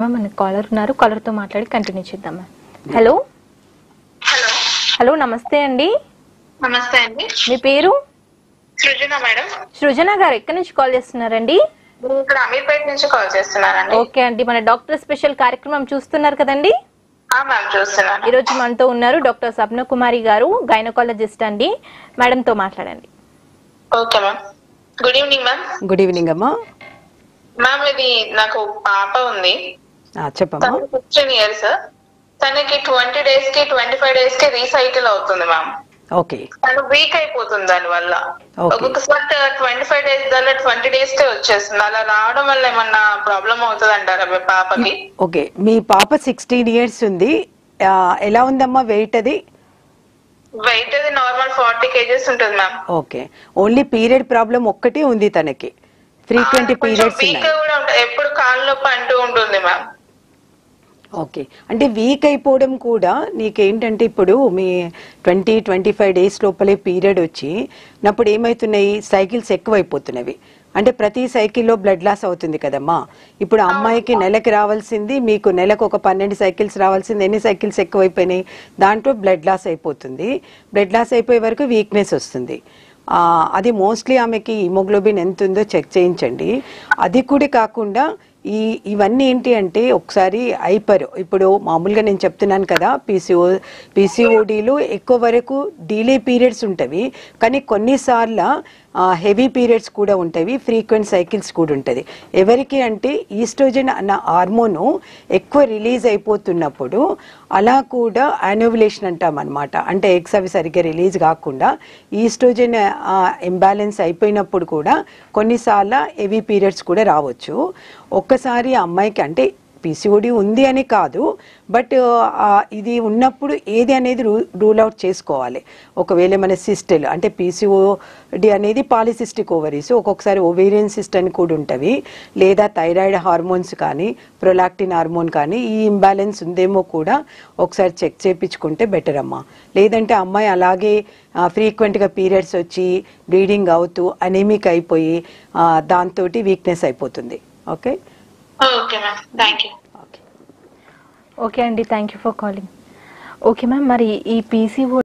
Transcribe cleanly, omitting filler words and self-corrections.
మన కాలర్ ఉన్నారు, కాలర్ తో మాట్లాడి కంటిన్యూ చేద్దాం. హలో హలో హలో నమస్తే అండి. నమస్తే అండి. మీ పేరు? సృజన మేడం. సృజన గారు ఎక్కడి నుంచి కాల్ చేస్తున్నారండి? ఇక్కడ అమీర్పేట నుంచి కాల్ చేస్తున్నానండి. ఓకే అండి, మన డాక్టర్ స్పెషల్ కార్యక్రమం చూస్తున్నారు కదండి? మ్యామ్ చూస్తున్నాను. ఈ రోజు మనతో ఉన్నారు డాక్టర్ సప్న కుమారి గారు, గైనకాలజిస్ట్ అండి. మేడం తో మాట్లాడండి. Okay ma'am. Good evening ma'am. Good evening అమ్మా. మ్యామ్ ఇది నాకు పాప ఉంది. చెప్పమ్మా. 16 years. తనకి 20 days కి 25 days కి రీసైకిల్ అవుతుంది మ్యామ్. ఓకే. తను వీక్ అయిపోతుంది దాని వల్ల. ఒక్కొక్కసారి 25 days దాని 20 days కే వచ్చేస్తుంది. అలా రావడం వల్ల ఏమన్నా ప్రాబ్లం అవుతుంది అంటారా మీ పాపకి? ఓకే, మీ పాప 16 years ఉంది. ఎలా ఉందమ్మా వెయిట్? అది వెయిట్ అది నార్మల్ 40 kgs ఉంటుంది ma'am. Okay, only period problem ఒక్కటే ఉంది తనకి. ఫ్రీక్వెంట్ పీరియడ్స్ ఉన్నాయి. ఎప్పుడు కాళ్ళ నొప్పి అంటూ ఉంటుంది మ్యామ్. ఓకే, అంటే వీక్ అయిపోవడం కూడా నీకేంటంటే ఇప్పుడు మీ 20-25 days లోపలే పీరియడ్ వచ్చి నప్పుడు ఏమవుతున్నాయి, సైకిల్స్ ఎక్కువైపోతున్నవి. అంటే ప్రతి సైకిల్లో బ్లడ్ లాస్ అవుతుంది కదమ్మా. ఇప్పుడు అమ్మాయికి నెలకి రావాల్సింది మీకు నెలకు ఒక 12 సైకిల్స్ రావాల్సింది, ఎన్ని సైకిల్స్ ఎక్కువైపోయినాయి, దాంట్లో బ్లడ్ లాస్ అయిపోతుంది. బ్లడ్ లాస్ అయిపోయే వరకు వీక్నెస్ వస్తుంది. అది మోస్ట్లీ ఆమెకి హిమోగ్లోబిన్ ఎంత ఉందో చెక్ చేయించండి. అది కూడా కాకుండా ఇవన్నీ ఏంటి అంటే ఒకసారి ఇప్పుడు మామూలుగా నేను చెప్తున్నాను కదా, పీసీఓడీలు ఎక్కువ వరకు డిలే పీరియడ్స్ ఉంటవి, కానీ కొన్నిసార్లు హెవీ పీరియడ్స్ కూడా ఉంటాయి, ఫ్రీక్వెంట్ సైకిల్స్ కూడా ఉంటుంది. ఎవరికి అంటే ఈస్ట్రోజన్ అన్న హార్మోను ఎక్కువ రిలీజ్ అయిపోతున్నప్పుడు అలా కూడా యానోవులేషన్ అంటాం అనమాట. అంటే ఎగ్స్ అవి సరిగ్గా రిలీజ్ కాకుండా ఈస్ట్రోజన్ ఇంబ్యాలెన్స్ అయిపోయినప్పుడు కూడా కొన్నిసార్లు హెవీ పీరియడ్స్ కూడా రావచ్చు. ఒక్కసారి అమ్మాయికి అంటే పీసీఓడి ఉంది అని కాదు, బట్ ఇది ఉన్నప్పుడు ఏది అనేది రూల్ అవుట్ చేసుకోవాలి. ఒకవేళ మన సిస్టలు అంటే పీసీఓడి అనేది పాలిసిస్టిక్ ఓవరీస్, ఒక్కొక్కసారి ఓవేరియన్ సిస్ట్ అని కూడా ఉంటవి, లేదా థైరాయిడ్ హార్మోన్స్ కానీ ప్రొలాక్టిన్ హార్మోన్ కానీ ఈ ఇంబ్యాలెన్స్ ఉందేమో కూడా ఒకసారి చెక్ చేయించుకుంటే బెటర్ అమ్మా. లేదంటే అమ్మాయి అలాగే ఫ్రీక్వెంట్గా పీరియడ్స్ వచ్చి బ్లీడింగ్ అవుతూ అనీమిక్ అయిపోయి దాంతో వీక్నెస్ అయిపోతుంది. Okay okay ma'am, thank you. Okay అండి, thank you for calling. Okay ma'am, మరి ఈ పీసీఓ